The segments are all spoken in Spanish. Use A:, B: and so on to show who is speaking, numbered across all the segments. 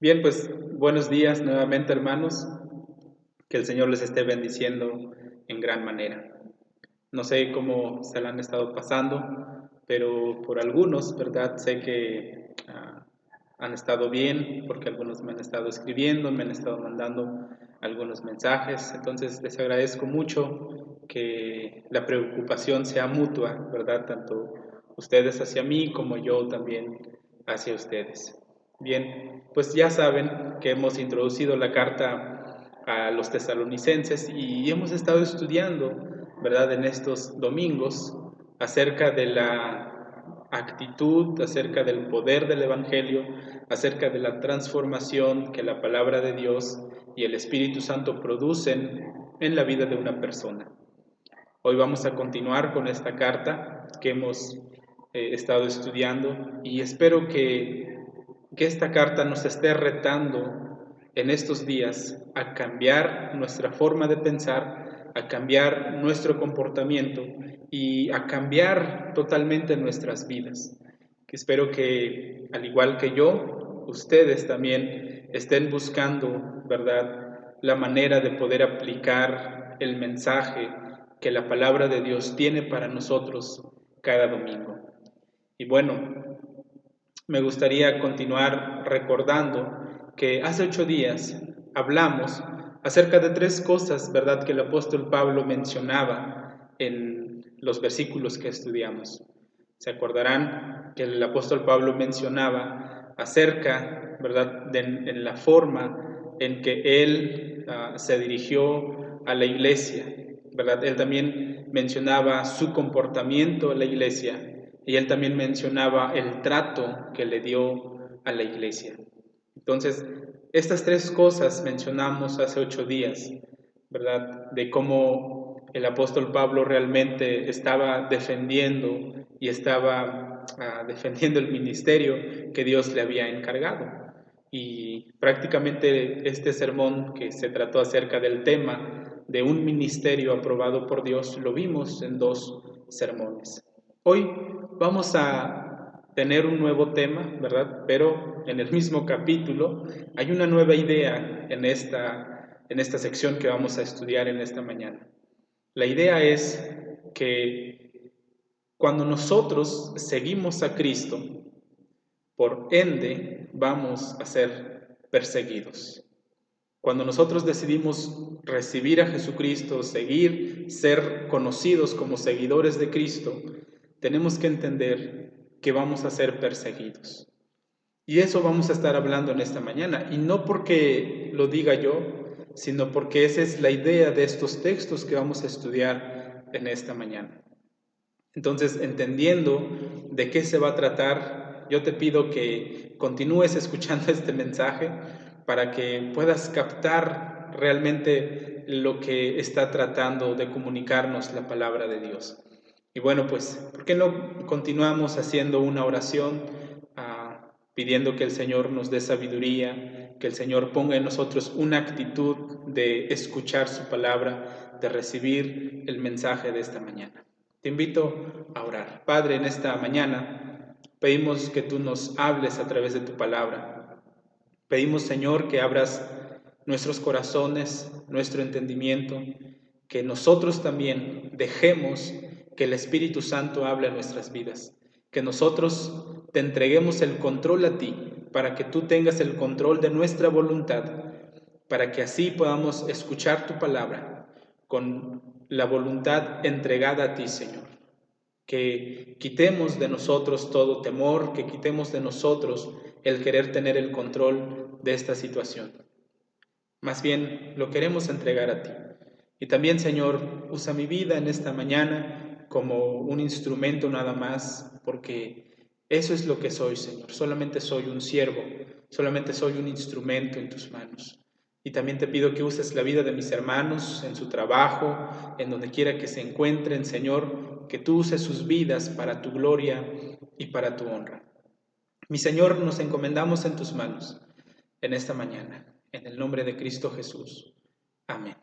A: Bien, pues buenos días nuevamente, hermanos. Que el Señor les esté bendiciendo en gran manera. No sé cómo se la han estado pasando, pero por algunos, ¿verdad? Sé que han estado bien, porque algunos me han estado escribiendo, me han estado mandando algunos mensajes. Entonces les agradezco mucho que la preocupación sea mutua, ¿verdad? Tanto ustedes hacia mí como yo también hacia ustedes. Bien, pues ya saben que hemos introducido la carta a los tesalonicenses y hemos estado estudiando, ¿verdad?, en estos domingos acerca de la actitud, acerca del poder del Evangelio, acerca de la transformación que la palabra de Dios y el Espíritu Santo producen en la vida de una persona. Hoy vamos a continuar con esta carta que hemos estado estudiando y espero que esta carta nos esté retando en estos días a cambiar nuestra forma de pensar, a cambiar nuestro comportamiento y a cambiar totalmente nuestras vidas. Espero que, al igual que yo, ustedes también estén buscando, ¿verdad?, la manera de poder aplicar el mensaje que la palabra de Dios tiene para nosotros cada domingo. Y bueno, me gustaría continuar recordando que hace 8 días hablamos acerca de 3 cosas, ¿verdad?, que el apóstol Pablo mencionaba en los versículos que estudiamos. Se acordarán que el apóstol Pablo mencionaba acerca, ¿verdad?, en la forma en que él se dirigió a la iglesia, ¿verdad? Él también mencionaba su comportamiento en la iglesia y él también mencionaba el trato que le dio a la iglesia. Entonces, estas 3 cosas mencionamos hace 8 días, ¿verdad? De cómo el apóstol Pablo realmente estaba defendiendo y estaba defendiendo el ministerio que Dios le había encargado. Y prácticamente este sermón que se trató acerca del tema de un ministerio aprobado por Dios lo vimos en 2 sermones. Hoy vamos a tener un nuevo tema, ¿verdad? Pero en el mismo capítulo hay una nueva idea en esta sección que vamos a estudiar en esta mañana. La idea es que cuando nosotros seguimos a Cristo, por ende vamos a ser perseguidos. Cuando nosotros decidimos recibir a Jesucristo, seguir, ser conocidos como seguidores de Cristo, tenemos que entender que vamos a ser perseguidos. Y eso vamos a estar hablando en esta mañana. Y no porque lo diga yo, sino porque esa es la idea de estos textos que vamos a estudiar en esta mañana. Entonces, entendiendo de qué se va a tratar, yo te pido que continúes escuchando este mensaje para que puedas captar realmente lo que está tratando de comunicarnos la palabra de Dios. Y bueno, pues, ¿por qué no continuamos haciendo una oración, pidiendo que el Señor nos dé sabiduría, que el Señor ponga en nosotros una actitud de escuchar su palabra, de recibir el mensaje de esta mañana? Te invito a orar. Padre, en esta mañana pedimos que tú nos hables a través de tu palabra. Pedimos, Señor, que abras nuestros corazones, nuestro entendimiento, que nosotros también dejemos que el Espíritu Santo hable a nuestras vidas, que nosotros te entreguemos el control a ti, para que tú tengas el control de nuestra voluntad, para que así podamos escuchar tu palabra con la voluntad entregada a ti, Señor. Que quitemos de nosotros todo temor, que quitemos de nosotros el querer tener el control de esta situación. Más bien, lo queremos entregar a ti. Y también, Señor, usa mi vida en esta mañana como un instrumento nada más, porque eso es lo que soy, Señor. Solamente soy un siervo, solamente soy un instrumento en tus manos. Y también te pido que uses la vida de mis hermanos en su trabajo, en donde quiera que se encuentren, Señor, que tú uses sus vidas para tu gloria y para tu honra. Mi Señor, nos encomendamos en tus manos en esta mañana, en el nombre de Cristo Jesús. Amén.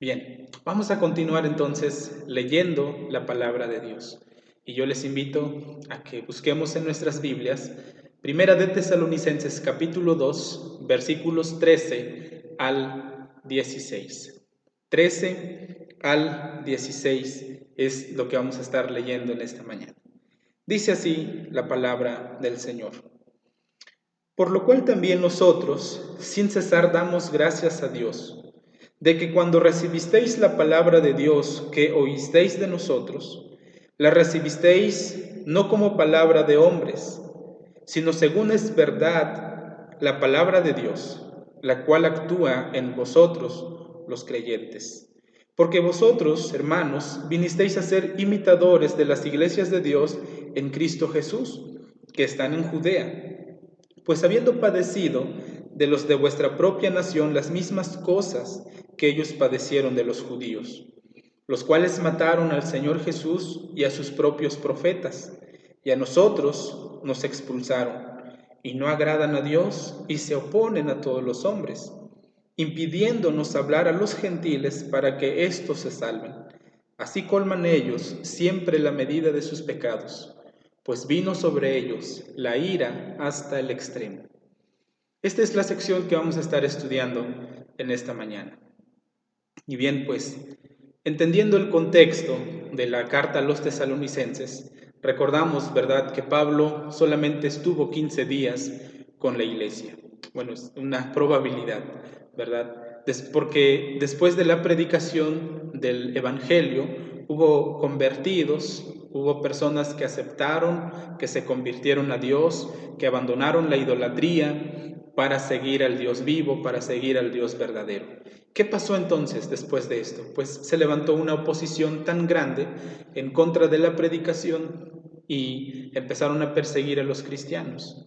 A: Bien, vamos a continuar entonces leyendo la palabra de Dios. Y yo les invito a que busquemos en nuestras Biblias Primera de Tesalonicenses capítulo 2, versículos 13 al 16. 13 al 16 es lo que vamos a estar leyendo en esta mañana. Dice así la palabra del Señor. Por lo cual también nosotros, sin cesar, damos gracias a Dios, de que cuando recibisteis la palabra de Dios que oísteis de nosotros, la recibisteis no como palabra de hombres, sino según es verdad la palabra de Dios, la cual actúa en vosotros los creyentes. Porque vosotros, hermanos, vinisteis a ser imitadores de las iglesias de Dios en Cristo Jesús, que están en Judea, pues habiendo padecido de los de vuestra propia nación las mismas cosas que ellos padecieron de los judíos, los cuales mataron al Señor Jesús y a sus propios profetas, y a nosotros nos expulsaron, y no agradan a Dios y se oponen a todos los hombres, impidiéndonos hablar a los gentiles para que éstos se salven. Así colman ellos siempre la medida de sus pecados, pues vino sobre ellos la ira hasta el extremo. Esta es la sección que vamos a estar estudiando en esta mañana. Y bien, pues, entendiendo el contexto de la carta a los tesalonicenses, recordamos, ¿verdad?, que Pablo solamente estuvo 15 días con la iglesia. Bueno, es una probabilidad, ¿verdad? Porque después de la predicación del Evangelio, hubo convertidos, hubo personas que aceptaron, que se convirtieron a Dios, que abandonaron la idolatría para seguir al Dios vivo, para seguir al Dios verdadero. ¿Qué pasó entonces después de esto? Pues se levantó una oposición tan grande en contra de la predicación y empezaron a perseguir a los cristianos,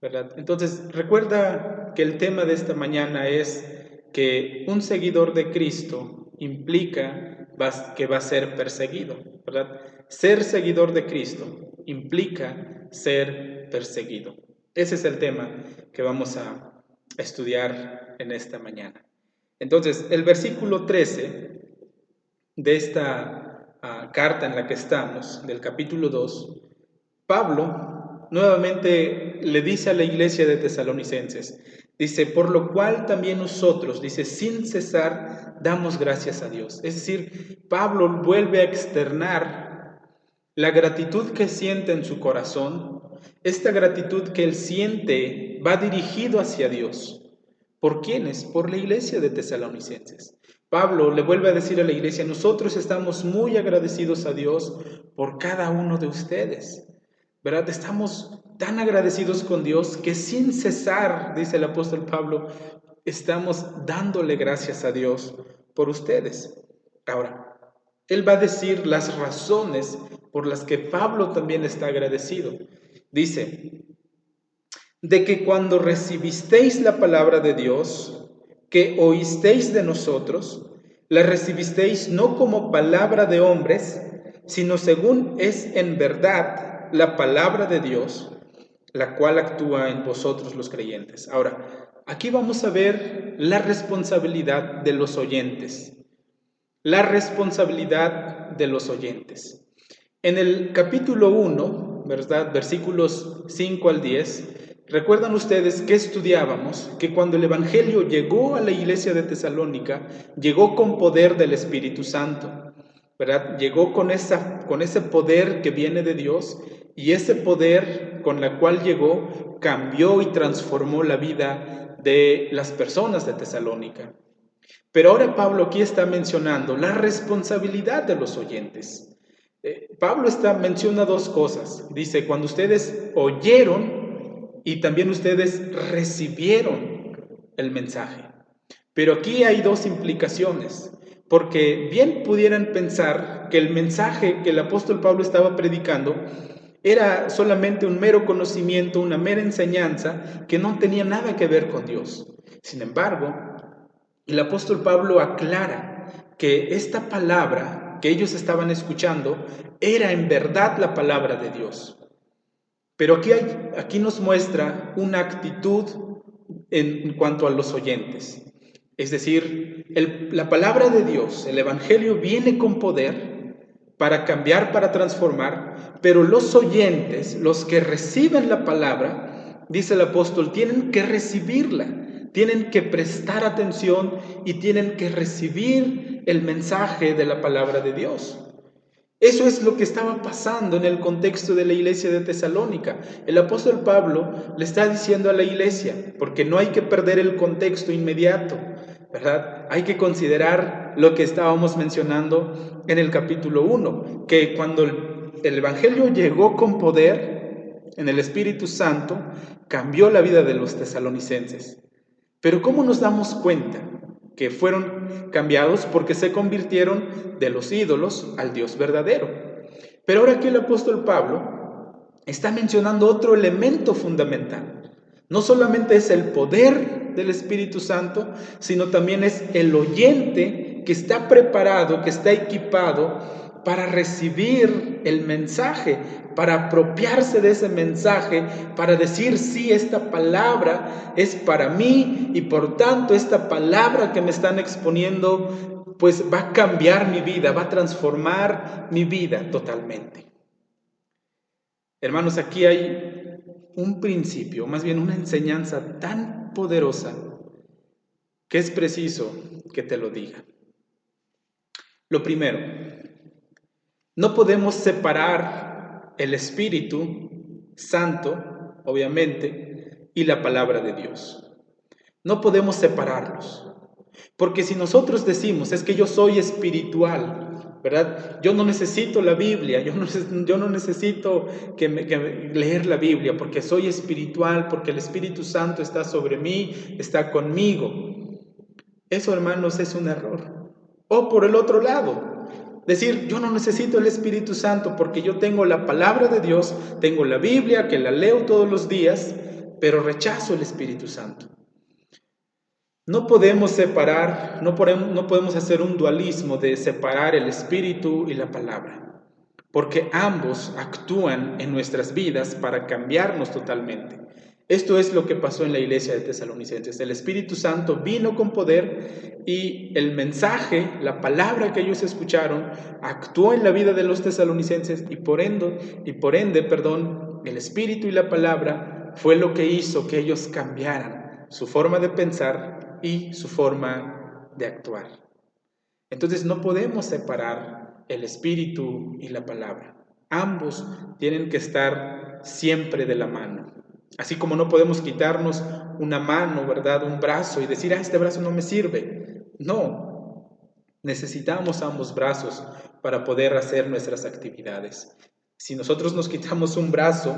A: ¿verdad? Entonces, recuerda que el tema de esta mañana es que un seguidor de Cristo implica que va a ser perseguido, ¿verdad? Ser seguidor de Cristo implica ser perseguido. Ese es el tema que vamos a estudiar en esta mañana. Entonces, el versículo 13 de esta carta en la que estamos, del capítulo 2, Pablo nuevamente le dice a la iglesia de Tesalonicenses, dice, por lo cual también nosotros, dice, sin cesar, damos gracias a Dios. Es decir, Pablo vuelve a externar la gratitud que siente en su corazón. Esta gratitud que él siente va dirigido hacia Dios. ¿Por quiénes? Por la iglesia de Tesalonicenses. Pablo le vuelve a decir a la iglesia, nosotros estamos muy agradecidos a Dios por cada uno de ustedes, ¿verdad? Estamos tan agradecidos con Dios que sin cesar, dice el apóstol Pablo, estamos dándole gracias a Dios por ustedes. Ahora, él va a decir las razones por las que Pablo también está agradecido. Dice, de que cuando recibisteis la palabra de Dios, que oísteis de nosotros, la recibisteis no como palabra de hombres, sino según es en verdad la palabra de Dios, la cual actúa en vosotros los creyentes. Ahora, aquí vamos a ver la responsabilidad de los oyentes. La responsabilidad de los oyentes. En el capítulo 1, ¿verdad? Versículos 5 al 10, ¿recuerdan ustedes que estudiábamos? Que cuando el Evangelio llegó a la iglesia de Tesalónica, llegó con poder del Espíritu Santo, ¿verdad? Llegó con ese poder que viene de Dios, y ese poder con la cual llegó cambió y transformó la vida de las personas de Tesalónica. Pero ahora Pablo aquí está mencionando la responsabilidad de los oyentes. Pablo menciona dos cosas. Dice, cuando ustedes oyeron y también ustedes recibieron el mensaje. Pero aquí hay dos implicaciones, porque bien pudieran pensar que el mensaje que el apóstol Pablo estaba predicando era solamente un mero conocimiento, una mera enseñanza que no tenía nada que ver con Dios. Sin embargo, el apóstol Pablo aclara que esta palabra que ellos estaban escuchando era en verdad la palabra de Dios. Pero aquí nos muestra una actitud en cuanto a los oyentes. Es decir, la palabra de Dios, el Evangelio viene con poder para cambiar, para transformar, pero los oyentes, los que reciben la palabra, dice el apóstol, tienen que recibirla, tienen que prestar atención y tienen que recibir el mensaje de la palabra de Dios. Eso es lo que estaba pasando en el contexto de la iglesia de Tesalónica. El apóstol Pablo le está diciendo a la iglesia, porque no hay que perder el contexto inmediato, ¿verdad? Hay que considerar lo que estábamos mencionando en el capítulo 1, que cuando el evangelio llegó con poder en el Espíritu Santo, cambió la vida de los tesalonicenses. Pero ¿cómo nos damos cuenta que fueron cambiados? Porque se convirtieron de los ídolos al Dios verdadero. Pero ahora aquí el apóstol Pablo está mencionando otro elemento fundamental. No solamente es el poder del Espíritu Santo, sino también es el oyente que está preparado, que está equipado para recibir el mensaje, para apropiarse de ese mensaje, para decir, sí, esta palabra es para mí y por tanto esta palabra que me están exponiendo, pues va a cambiar mi vida, va a transformar mi vida totalmente. Hermanos, aquí hay un principio, más bien una enseñanza tan poderosa que es preciso que te lo diga. Lo primero, no podemos separar el Espíritu Santo, obviamente, y la palabra de Dios. No podemos separarlos. Porque si nosotros decimos, es que yo soy espiritual, ¿verdad? Yo no necesito la Biblia, yo no necesito leer la Biblia, porque soy espiritual, porque el Espíritu Santo está sobre mí, está conmigo. Eso, hermanos, es un error. O por el otro lado, decir, yo no necesito el Espíritu Santo porque yo tengo la palabra de Dios, tengo la Biblia, que la leo todos los días, pero rechazo el Espíritu Santo. No podemos separar, no podemos hacer un dualismo de separar el Espíritu y la palabra, porque ambos actúan en nuestras vidas para cambiarnos totalmente. Esto es lo que pasó en la iglesia de Tesalonicenses. El Espíritu Santo vino con poder y el mensaje, la palabra que ellos escucharon, actuó en la vida de los tesalonicenses y por ende, el Espíritu y la palabra fue lo que hizo que ellos cambiaran su forma de pensar y su forma de actuar. Entonces no podemos separar el Espíritu y la palabra. Ambos tienen que estar siempre de la mano. Así como no podemos quitarnos una mano, ¿verdad? Un brazo y decir, este brazo no me sirve. No, necesitamos ambos brazos para poder hacer nuestras actividades. Si nosotros nos quitamos un brazo,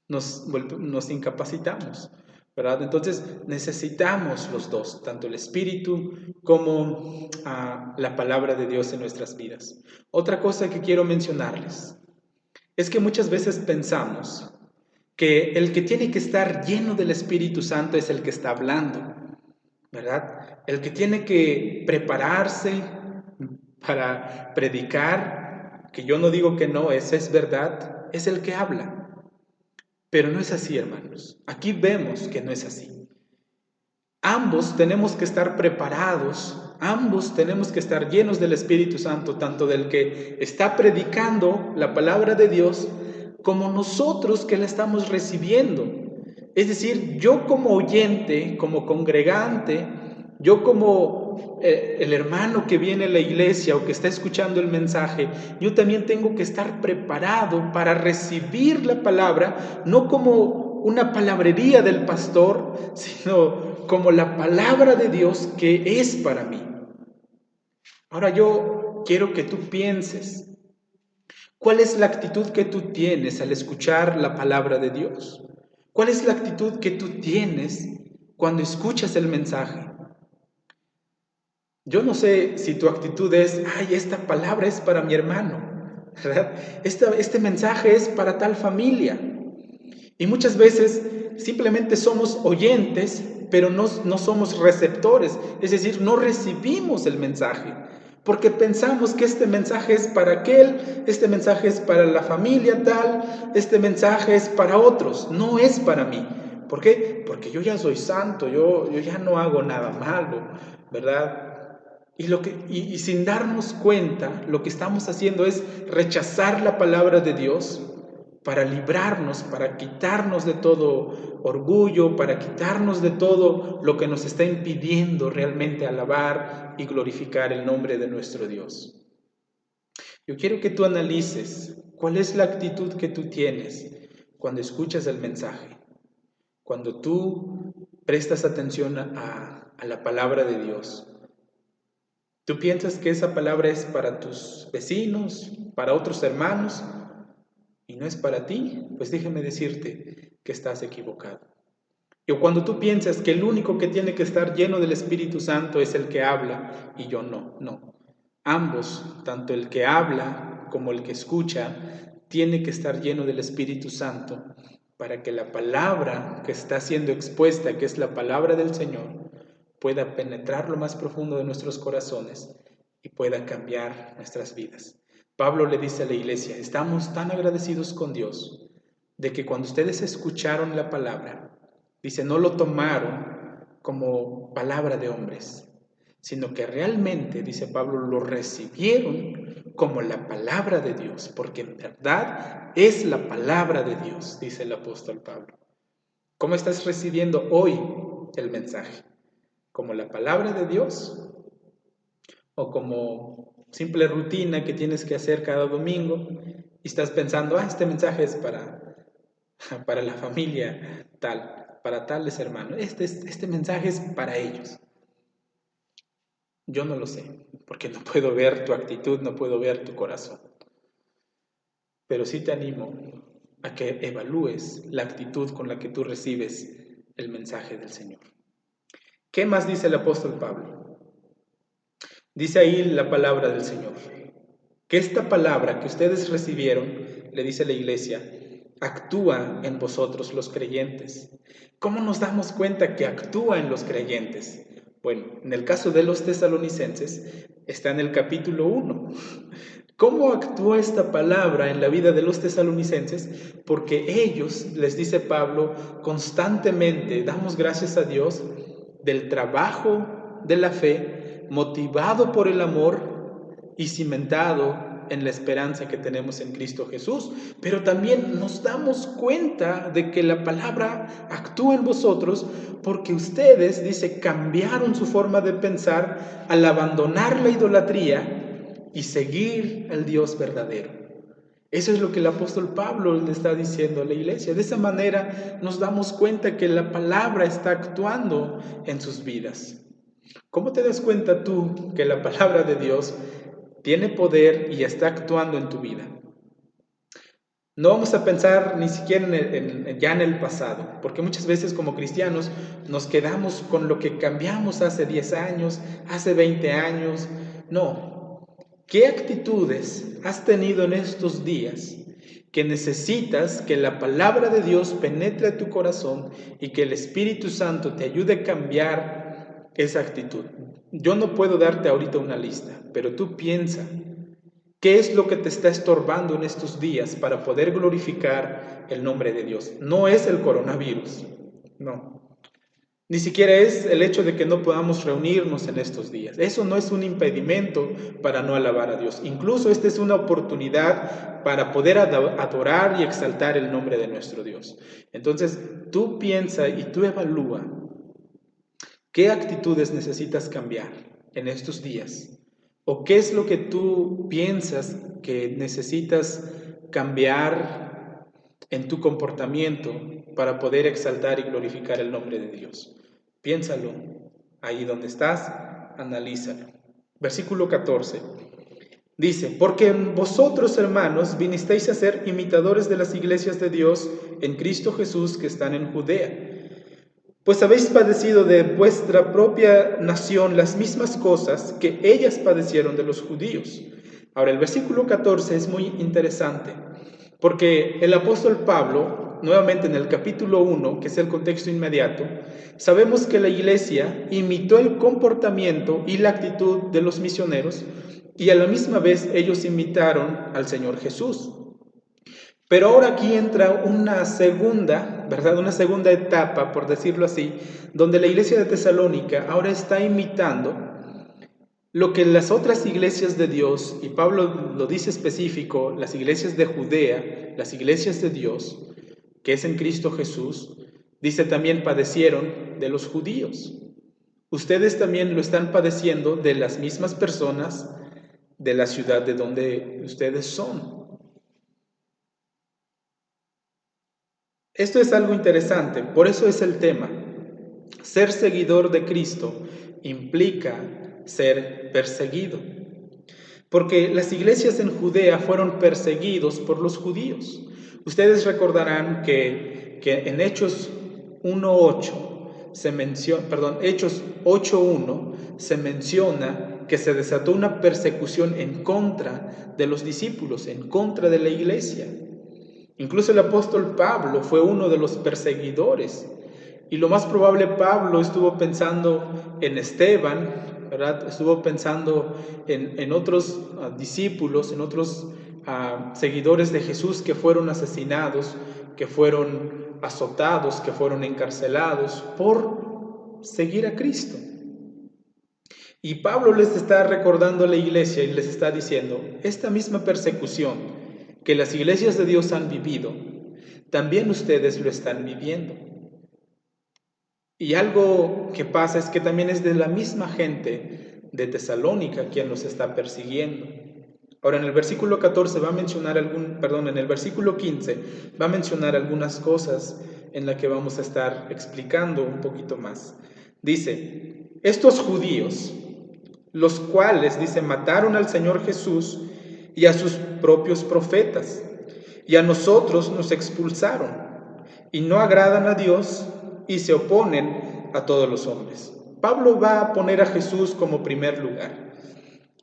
A: nos incapacitamos, ¿verdad? Entonces necesitamos los dos, tanto el Espíritu como la palabra de Dios en nuestras vidas. Otra cosa que quiero mencionarles es que muchas veces pensamos que el que tiene que estar lleno del Espíritu Santo es el que está hablando, ¿verdad? El que tiene que prepararse para predicar, que yo no digo que no, eso es verdad, es el que habla. Pero no es así, hermanos. Aquí vemos que no es así. Ambos tenemos que estar preparados, ambos tenemos que estar llenos del Espíritu Santo, tanto del que está predicando la palabra de Dios, como nosotros que la estamos recibiendo. Es decir, yo como oyente, como congregante, yo como el hermano que viene a la iglesia o que está escuchando el mensaje, yo también tengo que estar preparado para recibir la palabra, no como una palabrería del pastor, sino como la palabra de Dios que es para mí. Ahora yo quiero que tú pienses, ¿cuál es la actitud que tú tienes al escuchar la palabra de Dios? ¿Cuál es la actitud que tú tienes cuando escuchas el mensaje? Yo no sé si tu actitud es, ay, esta palabra es para mi hermano, ¿verdad? Este mensaje es para tal familia. Y muchas veces simplemente somos oyentes, pero no somos receptores, es decir, no recibimos el mensaje, porque pensamos que este mensaje es para aquel, este mensaje es para la familia tal, este mensaje es para otros, no es para mí. ¿Por qué? Porque yo ya soy santo, yo ya no hago nada malo, ¿verdad? Y sin darnos cuenta, lo que estamos haciendo es rechazar la palabra de Dios para librarnos, para quitarnos de todo orgullo, para quitarnos de todo lo que nos está impidiendo realmente alabar y glorificar el nombre de nuestro Dios. Yo quiero que tú analices cuál es la actitud que tú tienes cuando escuchas el mensaje, cuando tú prestas atención a la palabra de Dios. ¿Tú piensas que esa palabra es para tus vecinos, para otros hermanos, y no es para ti? Pues déjame decirte que estás equivocado. Y cuando tú piensas que el único que tiene que estar lleno del Espíritu Santo es el que habla, y yo no. Ambos, tanto el que habla como el que escucha, tiene que estar lleno del Espíritu Santo para que la palabra que está siendo expuesta, que es la palabra del Señor, pueda penetrar lo más profundo de nuestros corazones y pueda cambiar nuestras vidas. Pablo le dice a la iglesia, estamos tan agradecidos con Dios de que cuando ustedes escucharon la palabra, dice, no lo tomaron como palabra de hombres, sino que realmente, dice Pablo, lo recibieron como la palabra de Dios, porque en verdad es la palabra de Dios, dice el apóstol Pablo. ¿Cómo estás recibiendo hoy el mensaje? ¿Como la palabra de Dios? ¿O como simple rutina que tienes que hacer cada domingo y estás pensando, este mensaje es para la familia tal, para tales hermanos, este mensaje es para ellos? Yo no lo sé, porque no puedo ver tu actitud, no puedo ver tu corazón. Pero sí te animo a que evalúes la actitud con la que tú recibes el mensaje del Señor. ¿Qué más dice el apóstol Pablo? Dice ahí la palabra del Señor, que esta palabra que ustedes recibieron, le dice la iglesia, actúa en vosotros los creyentes. ¿Cómo nos damos cuenta que actúa en los creyentes? Bueno, en el caso de los tesalonicenses, está en el capítulo 1. ¿Cómo actúa esta palabra en la vida de los tesalonicenses? Porque ellos, les dice Pablo, constantemente damos gracias a Dios del trabajo de la fe, motivado por el amor y cimentado en la esperanza que tenemos en Cristo Jesús. Pero también nos damos cuenta de que la palabra actúa en vosotros porque ustedes, dice, cambiaron su forma de pensar al abandonar la idolatría y seguir al Dios verdadero. Eso es lo que el apóstol Pablo le está diciendo a la iglesia. De esa manera nos damos cuenta que la palabra está actuando en sus vidas. ¿Cómo te das cuenta tú que la palabra de Dios tiene poder y está actuando en tu vida? No vamos a pensar ni siquiera ya en el pasado, porque muchas veces como cristianos nos quedamos con lo que cambiamos hace 10 años, hace 20 años. No. ¿Qué actitudes has tenido en estos días que necesitas que la palabra de Dios penetre a tu corazón y que el Espíritu Santo te ayude a cambiar esa actitud? Yo no puedo darte ahorita una lista, pero tú piensa, ¿qué es lo que te está estorbando en estos días para poder glorificar el nombre de Dios? No es el coronavirus, no. Ni siquiera es el hecho de que no podamos reunirnos en estos días. Eso no es un impedimento para no alabar a Dios. Incluso esta es una oportunidad para poder adorar y exaltar el nombre de nuestro Dios. Entonces, tú piensa y tú evalúa qué actitudes necesitas cambiar en estos días. ¿O qué es lo que tú piensas que necesitas cambiar en tu comportamiento para poder exaltar y glorificar el nombre de Dios? Piénsalo, ahí donde estás, analízalo. Versículo 14. Dice, porque vosotros, hermanos, vinisteis a ser imitadores de las iglesias de Dios en Cristo Jesús que están en Judea. Pues habéis padecido de vuestra propia nación las mismas cosas que ellas padecieron de los judíos. Ahora, el versículo 14 es muy interesante, porque el apóstol Pablo, nuevamente en el capítulo 1, que es el contexto inmediato, sabemos que la iglesia imitó el comportamiento y la actitud de los misioneros, y a la misma vez ellos imitaron al Señor Jesús. Pero ahora aquí entra una segunda, ¿verdad? Una segunda etapa, por decirlo así, donde la iglesia de Tesalónica ahora está imitando lo que las otras iglesias de Dios, y Pablo lo dice específico, las iglesias de Judea, las iglesias de Dios, que es en Cristo Jesús, dice también padecieron de los judíos. Ustedes también lo están padeciendo de las mismas personas de la ciudad de donde ustedes son. Esto es algo interesante, por eso es el tema. Ser seguidor de Cristo implica ser perseguido. Porque las iglesias en Judea fueron perseguidos por los judíos. Ustedes recordarán que en Hechos 1:8 se menciona, Hechos 8:1 se menciona que se desató una persecución en contra de los discípulos, en contra de la iglesia. Incluso el apóstol Pablo fue uno de los perseguidores. Y lo más probable, Pablo estuvo pensando en Esteban, ¿verdad? Estuvo pensando en otros discípulos, en otros seguidores de Jesús que fueron asesinados, que fueron azotados, que fueron encarcelados por seguir a Cristo. Y Pablo les está recordando a la iglesia y les está diciendo, esta misma persecución que las iglesias de Dios han vivido, también ustedes lo están viviendo. Y algo que pasa es que también es de la misma gente de Tesalónica quien los está persiguiendo. Ahora en el versículo 14 va a mencionar en el versículo 15 va a mencionar algunas cosas en las que vamos a estar explicando un poquito más. Dice, estos judíos, los cuales, dice, mataron al Señor Jesús y a sus propios profetas, y a nosotros nos expulsaron, y no agradan a Dios y se oponen a todos los hombres. Pablo va a poner a Jesús como primer lugar.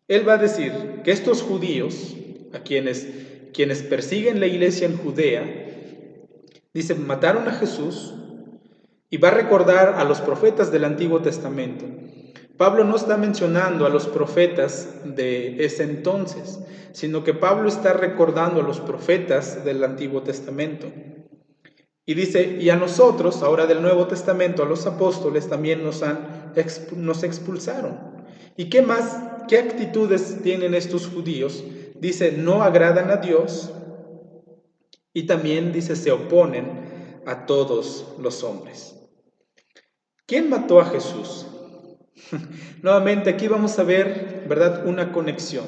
A: Él va a decir que estos judíos, a quienes persiguen la iglesia en Judea, dice, mataron a Jesús, y va a recordar a los profetas del Antiguo Testamento. Pablo no está mencionando a los profetas de ese entonces, sino que Pablo está recordando a los profetas del Antiguo Testamento. Y dice, y a nosotros, ahora del Nuevo Testamento, a los apóstoles también nos expulsaron. ¿Y qué más? ¿Qué actitudes tienen estos judíos? Dice, no agradan a Dios y también dice, se oponen a todos los hombres. ¿Quién mató a Jesús? Nuevamente aquí vamos a ver, ¿verdad?, una conexión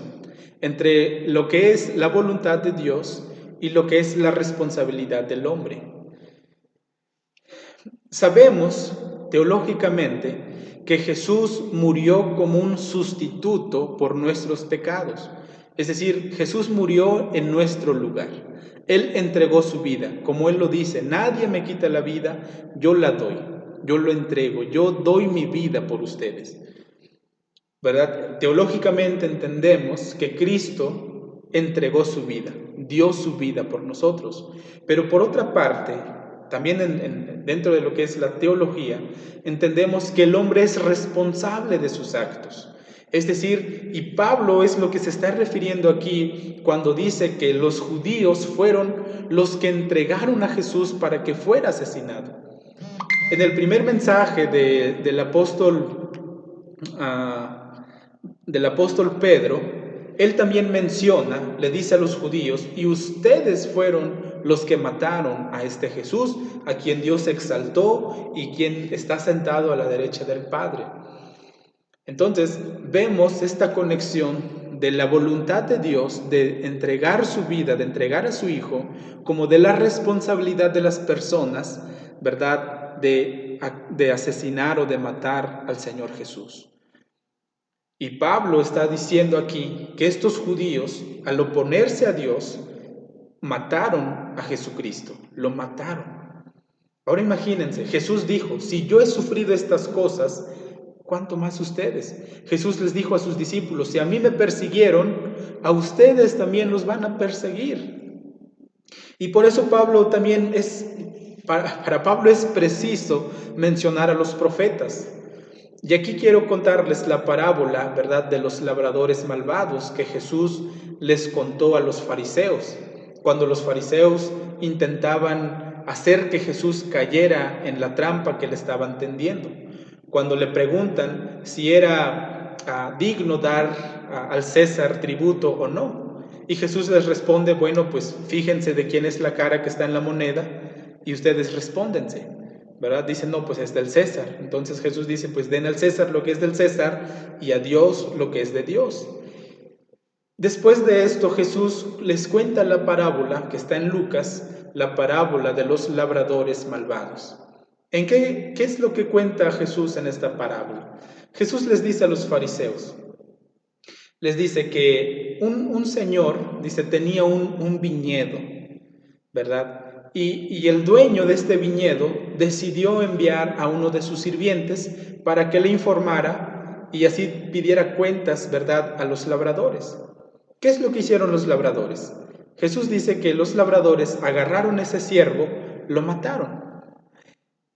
A: entre lo que es la voluntad de Dios y lo que es la responsabilidad del hombre. Sabemos teológicamente que Jesús murió como un sustituto por nuestros pecados. Es decir, Jesús murió en nuestro lugar. Él entregó su vida. Como Él lo dice, nadie me quita la vida, yo la doy, yo lo entrego, yo doy mi vida por ustedes. ¿Verdad? Teológicamente entendemos que Cristo entregó su vida, dio su vida por nosotros. Pero por otra parte, también dentro de lo que es la teología, entendemos que el hombre es responsable de sus actos. Es decir, y Pablo es lo que se está refiriendo aquí cuando dice que los judíos fueron los que entregaron a Jesús para que fuera asesinado. En el primer mensaje del apóstol Pedro, él también menciona, le dice a los judíos, y ustedes fueron los que mataron a este Jesús, a quien Dios exaltó y quien está sentado a la derecha del Padre. Entonces, vemos esta conexión de la voluntad de Dios de entregar su vida, de entregar a su Hijo, como de la responsabilidad de las personas, ¿verdad?, de asesinar o de matar al Señor Jesús. Y Pablo está diciendo aquí que estos judíos, al oponerse a Dios, mataron a Jesucristo, lo mataron. Ahora imagínense, Jesús dijo, si yo he sufrido estas cosas, ¿cuánto más ustedes? Jesús les dijo a sus discípulos, si a mí me persiguieron, a ustedes también los van a perseguir. Y por eso Pablo también para Pablo es preciso mencionar a los profetas. Y aquí quiero contarles la parábola, ¿verdad?, de los labradores malvados que Jesús les contó a los fariseos, cuando los fariseos intentaban hacer que Jesús cayera en la trampa que le estaban tendiendo. Cuando le preguntan si era digno dar al César tributo o no. Y Jesús les responde, bueno, pues fíjense de quién es la cara que está en la moneda y ustedes respóndense, ¿verdad? Dicen, no, pues es del César. Entonces Jesús dice, pues den al César lo que es del César y a Dios lo que es de Dios. Después de esto, Jesús les cuenta la parábola que está en Lucas, la parábola de los labradores malvados. ¿En qué es lo que cuenta Jesús en esta parábola? Jesús les dice a los fariseos, les dice que un señor, dice, tenía un viñedo, ¿verdad? Y el dueño de este viñedo decidió enviar a uno de sus sirvientes para que le informara y así pidiera cuentas, ¿verdad?, a los labradores. ¿Qué es lo que hicieron los labradores? Jesús dice que los labradores agarraron ese siervo, lo mataron.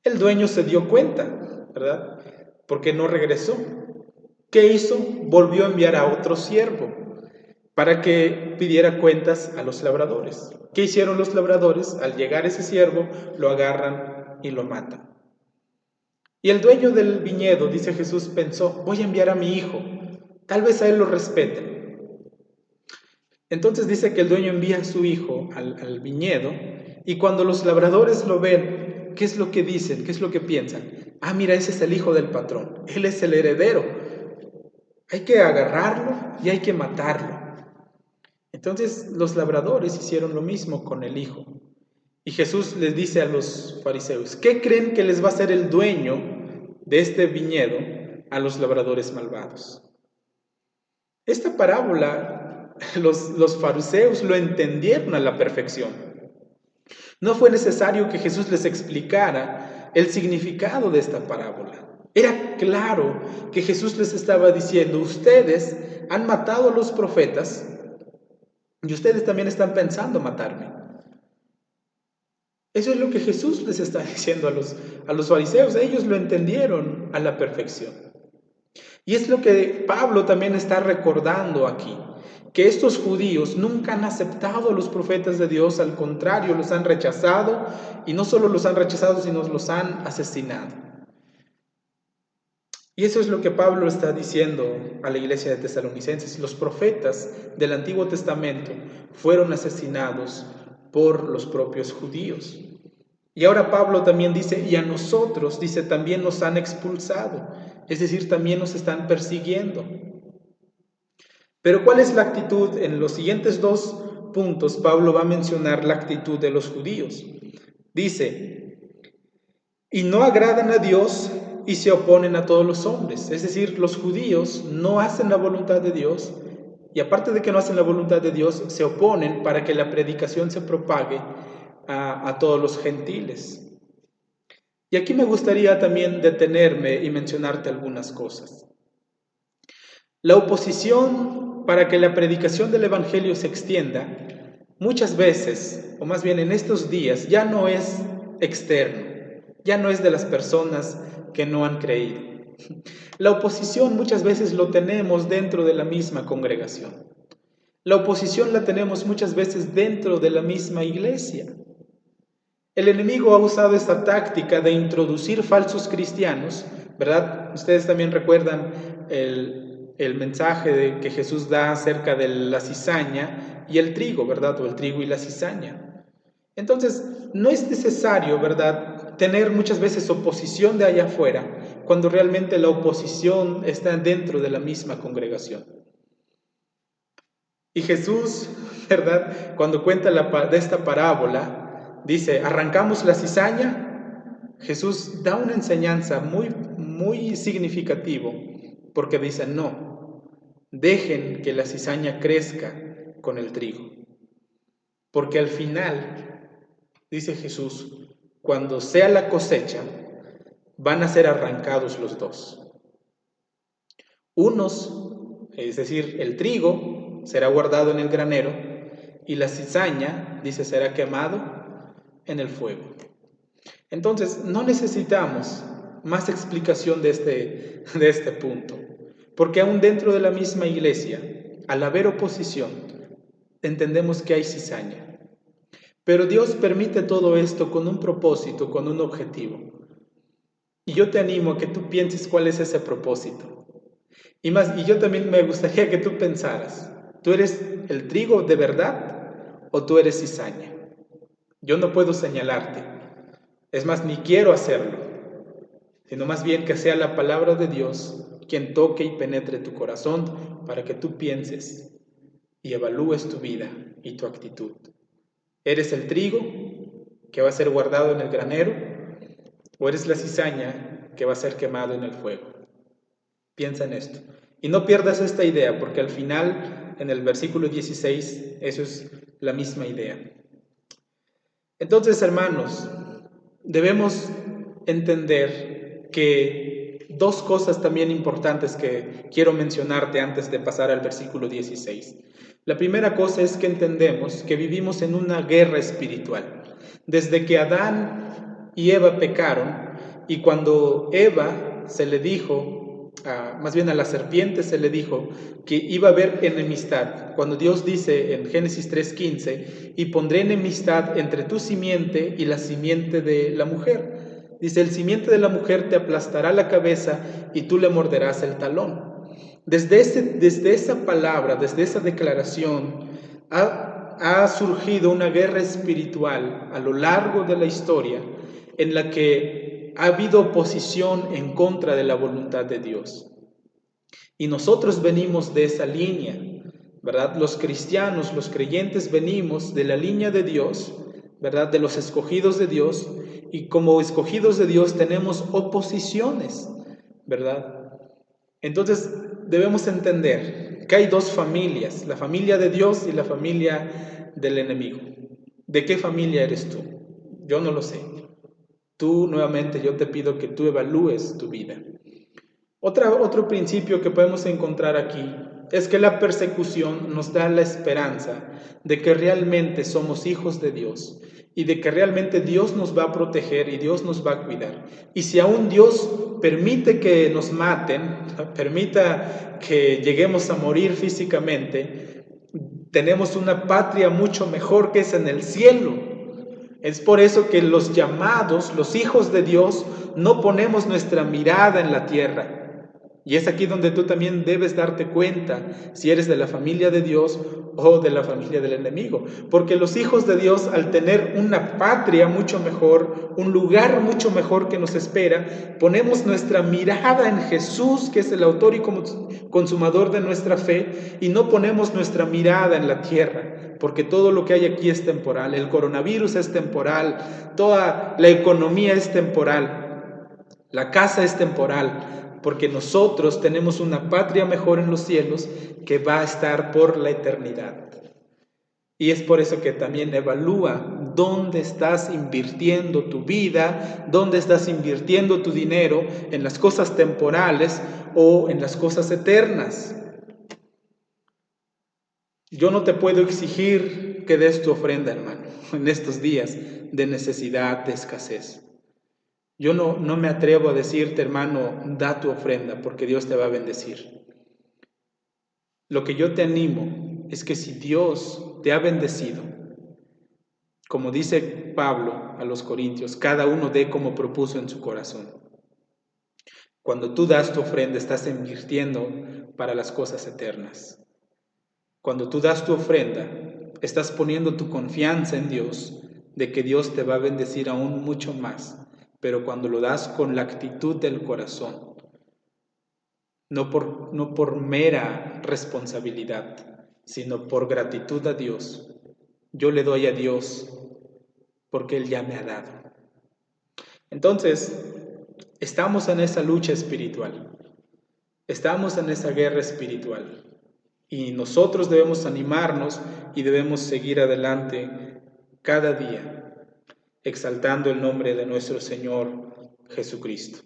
A: El dueño se dio cuenta, ¿verdad? Porque no regresó. ¿Qué hizo? Volvió a enviar a otro siervo para que pidiera cuentas a los labradores. ¿Qué hicieron los labradores? Al llegar ese siervo, lo agarran y lo matan. Y el dueño del viñedo, dice Jesús, pensó, voy a enviar a mi hijo, tal vez a él lo respeten. Entonces dice que el dueño envía a su hijo al viñedo y cuando los labradores lo ven, ¿qué es lo que dicen? ¿Qué es lo que piensan? Ah, mira, ese es el hijo del patrón, él es el heredero. Hay que agarrarlo y hay que matarlo. Entonces los labradores hicieron lo mismo con el hijo. Y Jesús les dice a los fariseos, ¿qué creen que les va a hacer el dueño de este viñedo a los labradores malvados? Esta parábola los fariseos lo entendieron a la perfección. No fue necesario que Jesús les explicara el significado de esta parábola. Era claro que Jesús les estaba diciendo, ustedes han matado a los profetas y ustedes también están pensando matarme. Eso es lo que Jesús les está diciendo a los fariseos. Ellos lo entendieron a la perfección. Y es lo que Pablo también está recordando aquí, que estos judíos nunca han aceptado a los profetas de Dios, al contrario, los han rechazado, y no solo los han rechazado, sino los han asesinado. Y eso es lo que Pablo está diciendo a la iglesia de Tesalonicenses. Los profetas del Antiguo Testamento fueron asesinados por los propios judíos. Y ahora Pablo también dice, y a nosotros, dice, también nos han expulsado, es decir, también nos están persiguiendo. Pero ¿cuál es la actitud? En los siguientes 2 puntos, Pablo va a mencionar la actitud de los judíos. Dice, y no agradan a Dios y se oponen a todos los hombres. Es decir, los judíos no hacen la voluntad de Dios y aparte de que no hacen la voluntad de Dios, se oponen para que la predicación se propague a todos los gentiles. Y aquí me gustaría también detenerme y mencionarte algunas cosas. La oposición para que la predicación del Evangelio se extienda, muchas veces, o más bien en estos días, ya no es externo, ya no es de las personas que no han creído. La oposición muchas veces lo tenemos dentro de la misma congregación. La oposición la tenemos muchas veces dentro de la misma iglesia. El enemigo ha usado esta táctica de introducir falsos cristianos, ¿verdad? Ustedes también recuerdan el mensaje que Jesús da acerca de la cizaña y el trigo, ¿verdad? O el trigo y la cizaña. Entonces, no es necesario, ¿verdad?, tener muchas veces oposición de allá afuera, cuando realmente la oposición está dentro de la misma congregación. Y Jesús, ¿verdad?, cuando cuenta de esta parábola, dice, arrancamos la cizaña. Jesús da una enseñanza muy significativa, porque dice, no, dejen que la cizaña crezca con el trigo. Porque al final, dice Jesús, cuando sea la cosecha, van a ser arrancados los dos. Unos, es decir, el trigo será guardado en el granero y la cizaña, dice, será quemado en el fuego. Entonces, no necesitamos más explicación de este punto, porque aún dentro de la misma iglesia, al haber oposición, entendemos que hay cizaña. Pero Dios permite todo esto con un propósito, con un objetivo. Y yo te animo a que tú pienses cuál es ese propósito. Y yo también me gustaría que tú pensaras, tú eres el trigo de verdad o tú eres cizaña. Yo no puedo señalarte, es más, ni quiero hacerlo, sino más bien que sea la palabra de Dios quien toque y penetre tu corazón para que tú pienses y evalúes tu vida y tu actitud. ¿Eres el trigo que va a ser guardado en el granero o eres la cizaña que va a ser quemado en el fuego? Piensa en esto. Y no pierdas esta idea, porque al final, en el versículo 16, eso es la misma idea. Entonces, hermanos, debemos entender que dos cosas también importantes que quiero mencionarte antes de pasar al versículo 16. La primera cosa es que entendemos que vivimos en una guerra espiritual. Desde que Adán y Eva pecaron, y cuando Eva se le dijo, más bien a la serpiente se le dijo que iba a haber enemistad. Cuando Dios dice en Génesis 3:15, y pondré enemistad entre tu simiente y la simiente de la mujer. Dice, el simiente de la mujer te aplastará la cabeza y tú le morderás el talón. Desde esa palabra, desde esa declaración, ha surgido una guerra espiritual a lo largo de la historia en la que ha habido oposición en contra de la voluntad de Dios. Y nosotros venimos de esa línea, ¿verdad? Los cristianos, los creyentes venimos de la línea de Dios, ¿verdad? De los escogidos de Dios, y como escogidos de Dios tenemos oposiciones, ¿verdad? Entonces debemos entender que hay dos familias, la familia de Dios y la familia del enemigo. ¿De qué familia eres tú? Yo no lo sé. Tú, nuevamente, yo te pido que tú evalúes tu vida. Otro principio que podemos encontrar aquí es que la persecución nos da la esperanza de que realmente somos hijos de Dios y de que realmente Dios nos va a proteger y Dios nos va a cuidar. Y si aún Dios permite que nos maten, permita que lleguemos a morir físicamente, tenemos una patria mucho mejor que es en el cielo. Es por eso que los llamados, los hijos de Dios, no ponemos nuestra mirada en la tierra. Y es aquí donde tú también debes darte cuenta si eres de la familia de Dios o de la familia del enemigo. Porque los hijos de Dios, al tener una patria mucho mejor, un lugar mucho mejor que nos espera, ponemos nuestra mirada en Jesús, que es el autor y consumador de nuestra fe, y no ponemos nuestra mirada en la tierra, porque todo lo que hay aquí es temporal. El coronavirus es temporal, toda la economía es temporal, la casa es temporal, porque nosotros tenemos una patria mejor en los cielos que va a estar por la eternidad. Y es por eso que también evalúa dónde estás invirtiendo tu vida, dónde estás invirtiendo tu dinero, en las cosas temporales o en las cosas eternas. Yo no te puedo exigir que des tu ofrenda, hermano, en estos días de necesidad, de escasez. Yo no me atrevo a decirte, hermano, da tu ofrenda porque Dios te va a bendecir. Lo que yo te animo es que si Dios te ha bendecido, como dice Pablo a los Corintios, cada uno dé como propuso en su corazón. Cuando tú das tu ofrenda, estás invirtiendo para las cosas eternas. Cuando tú das tu ofrenda, estás poniendo tu confianza en Dios, de que Dios te va a bendecir aún mucho más. Pero cuando lo das con la actitud del corazón, no por mera responsabilidad, sino por gratitud a Dios. Yo le doy a Dios porque Él ya me ha dado. Entonces, estamos en esa lucha espiritual, estamos en esa guerra espiritual y nosotros debemos animarnos y debemos seguir adelante cada día, exaltando el nombre de nuestro Señor Jesucristo.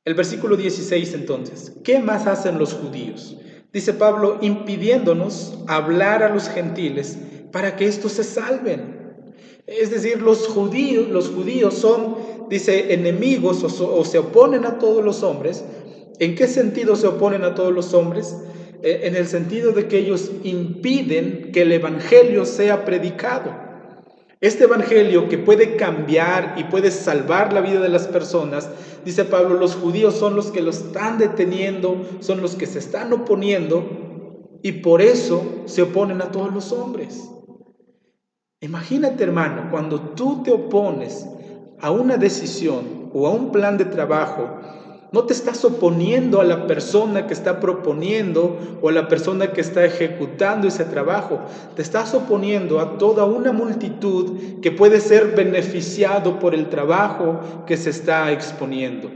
A: El versículo 16 entonces, ¿qué más hacen los judíos? Dice Pablo, impidiéndonos hablar a los gentiles para que éstos se salven. Es decir, los judíos son, dice, enemigos o se oponen a todos los hombres. ¿En qué sentido se oponen a todos los hombres? En el sentido de que ellos impiden que el evangelio sea predicado. Este evangelio que puede cambiar y puede salvar la vida de las personas, dice Pablo, los judíos son los que lo están deteniendo, son los que se están oponiendo y por eso se oponen a todos los hombres. Imagínate, hermano, cuando tú te opones a una decisión o a un plan de trabajo, no te estás oponiendo a la persona que está proponiendo o a la persona que está ejecutando ese trabajo. Te estás oponiendo a toda una multitud que puede ser beneficiado por el trabajo que se está exponiendo.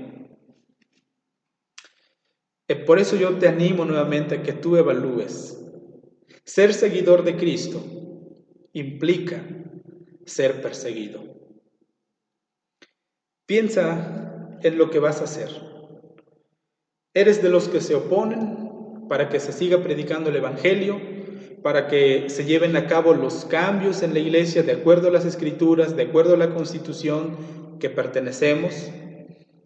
A: Por eso yo te animo nuevamente a que tú evalúes. Ser seguidor de Cristo implica ser perseguido. Piensa en lo que vas a hacer. ¿Eres de los que se oponen para que se siga predicando el Evangelio, para que se lleven a cabo los cambios en la iglesia de acuerdo a las Escrituras, de acuerdo a la Constitución que pertenecemos?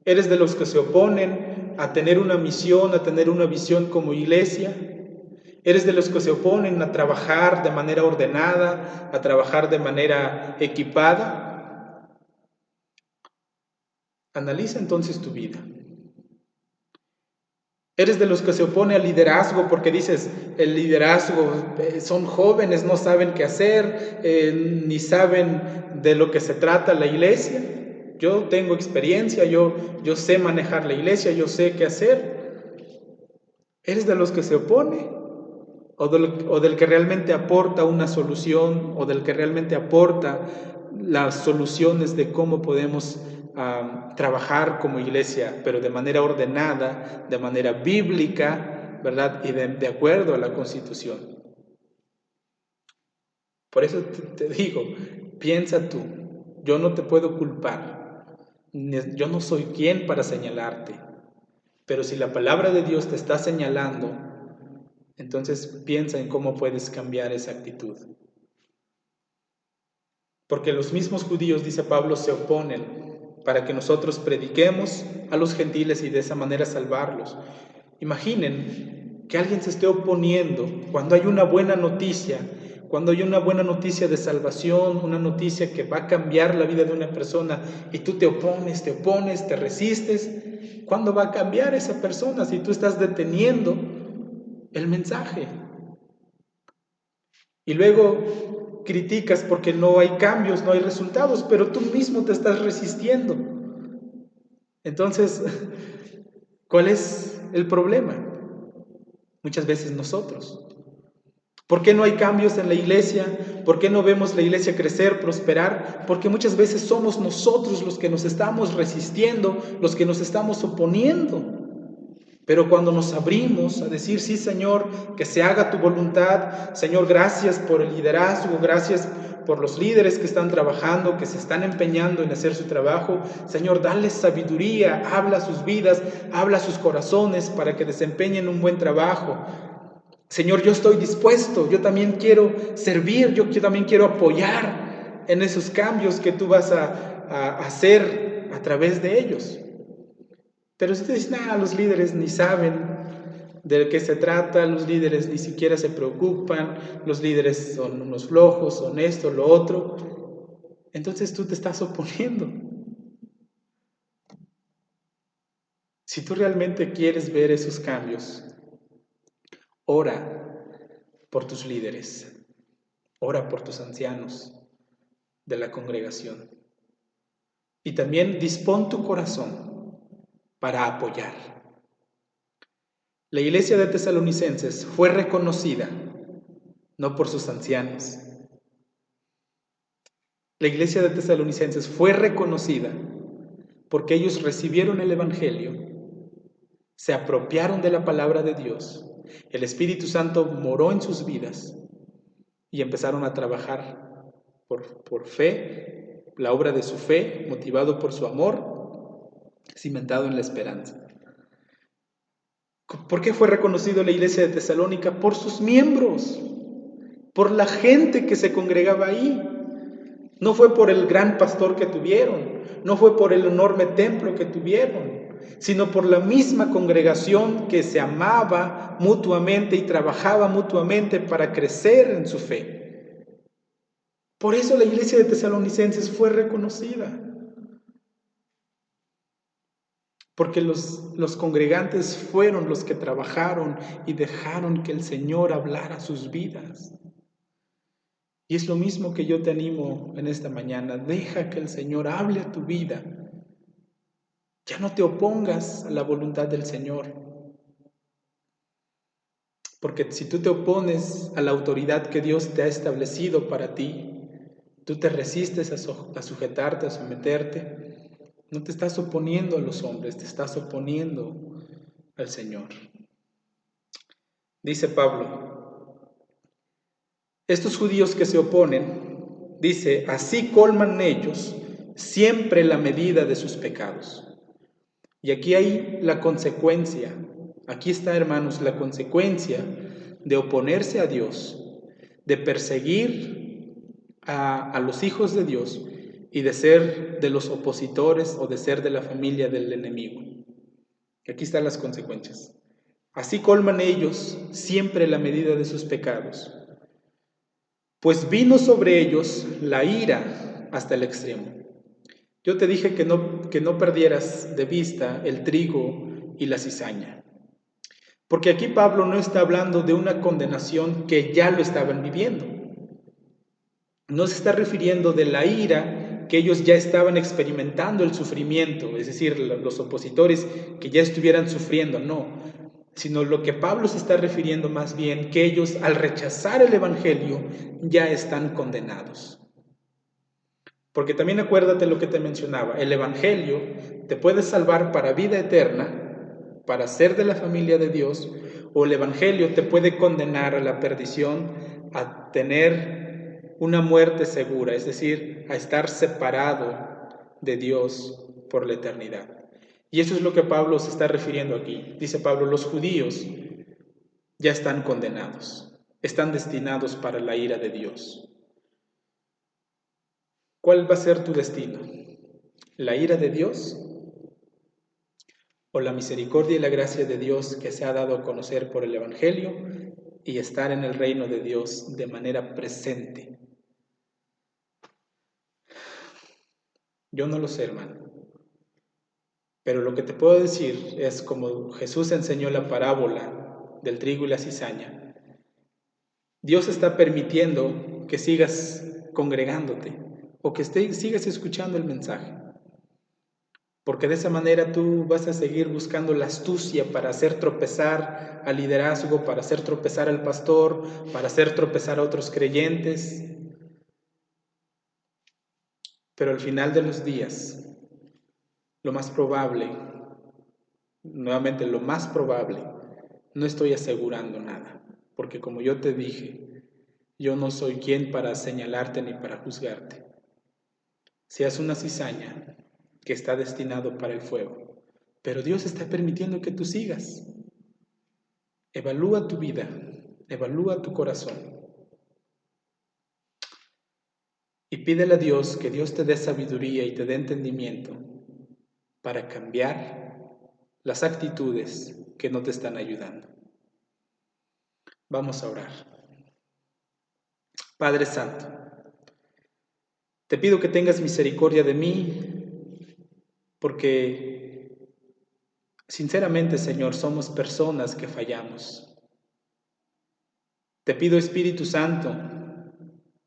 A: ¿Eres de los que se oponen a tener una misión, a tener una visión como iglesia? ¿Eres de los que se oponen a trabajar de manera ordenada, a trabajar de manera equipada? Analiza entonces tu vida. ¿Eres de los que se opone al liderazgo porque dices, el liderazgo, son jóvenes, no saben qué hacer, ni saben de lo que se trata la iglesia? Yo tengo experiencia, yo sé manejar la iglesia, yo sé qué hacer. ¿Eres de los que se opone? ¿O del que realmente aporta una solución? ¿O del que realmente aporta las soluciones de cómo podemos trabajar como iglesia, pero de manera ordenada, de manera bíblica, ¿verdad? Y de acuerdo a la Constitución? Por eso te digo, piensa tú, yo no te puedo culpar, yo no soy quien para señalarte, pero si la palabra de Dios te está señalando, entonces piensa en cómo puedes cambiar esa actitud. Porque los mismos judíos, dice Pablo, se oponen para que nosotros prediquemos a los gentiles y de esa manera salvarlos. Imaginen que alguien se esté oponiendo cuando hay una buena noticia, cuando hay una buena noticia de salvación, una noticia que va a cambiar la vida de una persona, y tú te opones, te resistes. ¿Cuándo va a cambiar esa persona si tú estás deteniendo el mensaje? Y luego criticas porque no hay cambios, no hay resultados, pero tú mismo te estás resistiendo. Entonces, ¿cuál es el problema? Muchas veces nosotros. ¿Por qué no hay cambios en la iglesia? ¿Por qué no vemos la iglesia crecer, prosperar? Porque muchas veces somos nosotros los que nos estamos resistiendo, los que nos estamos oponiendo. Pero cuando nos abrimos a decir, sí, Señor, que se haga tu voluntad, Señor, gracias por el liderazgo, gracias por los líderes que están trabajando, que se están empeñando en hacer su trabajo, Señor, dale sabiduría, habla a sus vidas, habla a sus corazones para que desempeñen un buen trabajo. Señor, yo estoy dispuesto, yo también quiero servir, yo también quiero apoyar en esos cambios que tú vas a hacer a través de ellos. Pero ustedes dicen, los líderes ni saben de qué se trata, los líderes ni siquiera se preocupan, los líderes son unos flojos, son esto, lo otro. Entonces tú te estás oponiendo. Si tú realmente quieres ver esos cambios, ora por tus líderes, ora por tus ancianos de la congregación. Y también dispón tu corazón para apoyar. La iglesia de Tesalonicenses fue reconocida no por sus ancianos. La iglesia de Tesalonicenses fue reconocida porque ellos recibieron el Evangelio, se apropiaron de la palabra de Dios, el Espíritu Santo moró en sus vidas y empezaron a trabajar por fe, la obra de su fe, motivado por su amor, cimentado en la esperanza. ¿Por qué fue reconocido la iglesia de Tesalónica? Por sus miembros, por la gente que se congregaba ahí. No fue por el gran pastor que tuvieron, no fue por el enorme templo que tuvieron, sino por la misma congregación que se amaba mutuamente y trabajaba mutuamente para crecer en su fe. Por eso la iglesia de Tesalonicenses fue reconocida. porque los congregantes fueron los que trabajaron y dejaron que el Señor hablara a sus vidas. Y es lo mismo que yo te animo en esta mañana. Deja que el Señor hable a tu vida. Ya no te opongas a la voluntad del Señor. Porque si tú te opones a la autoridad que Dios te ha establecido para ti, tú te resistes a sujetarte, a someterte, no te estás oponiendo a los hombres, te estás oponiendo al Señor. Dice Pablo, estos judíos que se oponen, dice, así colman ellos siempre la medida de sus pecados. Y aquí hay la consecuencia, aquí está, hermanos, la consecuencia de oponerse a Dios, de perseguir a los hijos de Dios y de ser de los opositores o de ser de la familia del enemigo. Aquí están las consecuencias. Así colman ellos siempre la medida de sus pecados, pues vino sobre ellos la ira hasta el extremo. Yo te dije que no perdieras de vista el trigo y la cizaña, porque aquí Pablo no está hablando de una condenación que ya lo estaban viviendo. No se está refiriendo de la ira que ellos ya estaban experimentando el sufrimiento, es decir, los opositores que ya estuvieran sufriendo, no, sino lo que Pablo se está refiriendo más bien, que ellos al rechazar el Evangelio ya están condenados. Porque también acuérdate lo que te mencionaba, el Evangelio te puede salvar para vida eterna, para ser de la familia de Dios, o el Evangelio te puede condenar a la perdición, a tener una muerte segura, es decir, a estar separado de Dios por la eternidad. Y eso es lo que Pablo se está refiriendo aquí. Dice Pablo, los judíos ya están condenados, están destinados para la ira de Dios. ¿Cuál va a ser tu destino? ¿La ira de Dios o la misericordia y la gracia de Dios que se ha dado a conocer por el Evangelio y estar en el reino de Dios de manera presente? Yo no lo sé, hermano, pero lo que te puedo decir es como Jesús enseñó la parábola del trigo y la cizaña. Dios está permitiendo que sigas congregándote o que sigas escuchando el mensaje. Porque de esa manera tú vas a seguir buscando la astucia para hacer tropezar al liderazgo, para hacer tropezar al pastor, para hacer tropezar a otros creyentes. Pero al final de los días, lo más probable, nuevamente lo más probable, no estoy asegurando nada. Porque como yo te dije, yo no soy quien para señalarte ni para juzgarte. Seas una cizaña que está destinado para el fuego. Pero Dios está permitiendo que tú sigas. Evalúa tu vida, evalúa tu corazón. Y pídele a Dios que Dios te dé sabiduría y te dé entendimiento para cambiar las actitudes que no te están ayudando. Vamos a orar. Padre Santo, te pido que tengas misericordia de mí, porque sinceramente, Señor, somos personas que fallamos. Te pido, Espíritu Santo,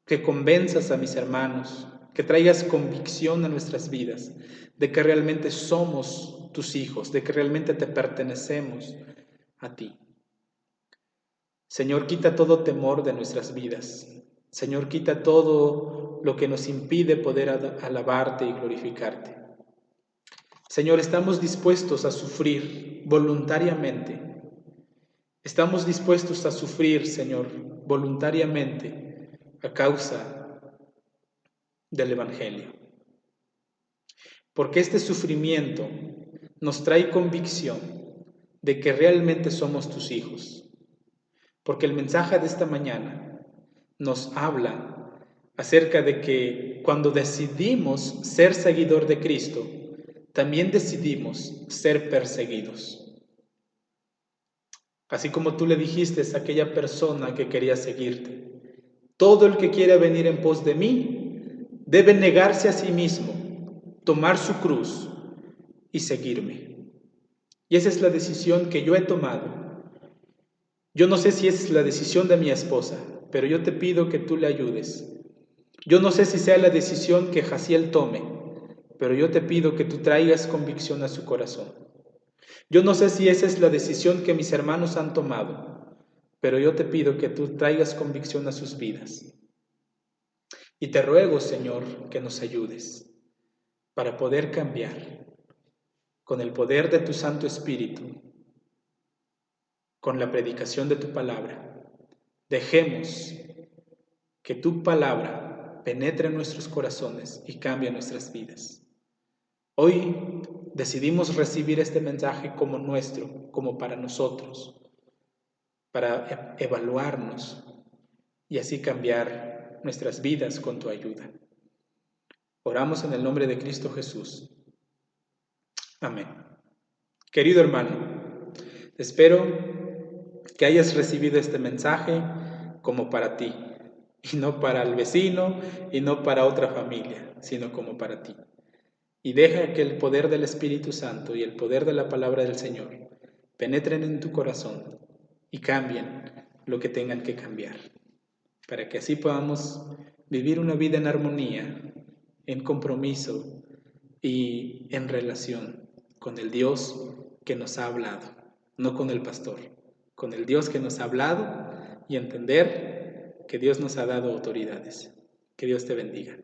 A: que convenzas a mis hermanos, que traigas convicción a nuestras vidas, de que realmente somos tus hijos, de que realmente te pertenecemos a ti. Señor, quita todo temor de nuestras vidas. Señor, quita todo lo que nos impide poder alabarte y glorificarte. Señor, estamos dispuestos a sufrir voluntariamente. Estamos dispuestos a sufrir, Señor, voluntariamente a causa del Evangelio. Porque este sufrimiento nos trae convicción de que realmente somos tus hijos. Porque el mensaje de esta mañana nos habla acerca de que cuando decidimos ser seguidor de Cristo, también decidimos ser perseguidos. Así como tú le dijiste a aquella persona que quería seguirte, todo el que quiera venir en pos de mí debe negarse a sí mismo, tomar su cruz y seguirme. Y esa es la decisión que yo he tomado. Yo no sé si es la decisión de mi esposa, pero yo te pido que tú le ayudes. Yo no sé si sea la decisión que Jaciel tome, pero yo te pido que tú traigas convicción a su corazón. Yo no sé si esa es la decisión que mis hermanos han tomado, pero yo te pido que tú traigas convicción a sus vidas. Y te ruego, Señor, que nos ayudes para poder cambiar con el poder de tu Santo Espíritu, con la predicación de tu palabra. Dejemos que tu palabra penetre en nuestros corazones y cambie nuestras vidas. Hoy decidimos recibir este mensaje como nuestro, como para nosotros, para evaluarnos y así cambiar nuestras vidas con tu ayuda. Oramos en el nombre de Cristo Jesús. Amén. Querido hermano, espero que hayas recibido este mensaje como para ti, y no para el vecino, y no para otra familia, sino como para ti. Y deja que el poder del Espíritu Santo y el poder de la palabra del Señor penetren en tu corazón y cambien lo que tengan que cambiar, para que así podamos vivir una vida en armonía, en compromiso y en relación con el Dios que nos ha hablado, no con el pastor, con el Dios que nos ha hablado, y entender que Dios nos ha dado autoridades. Que Dios te bendiga.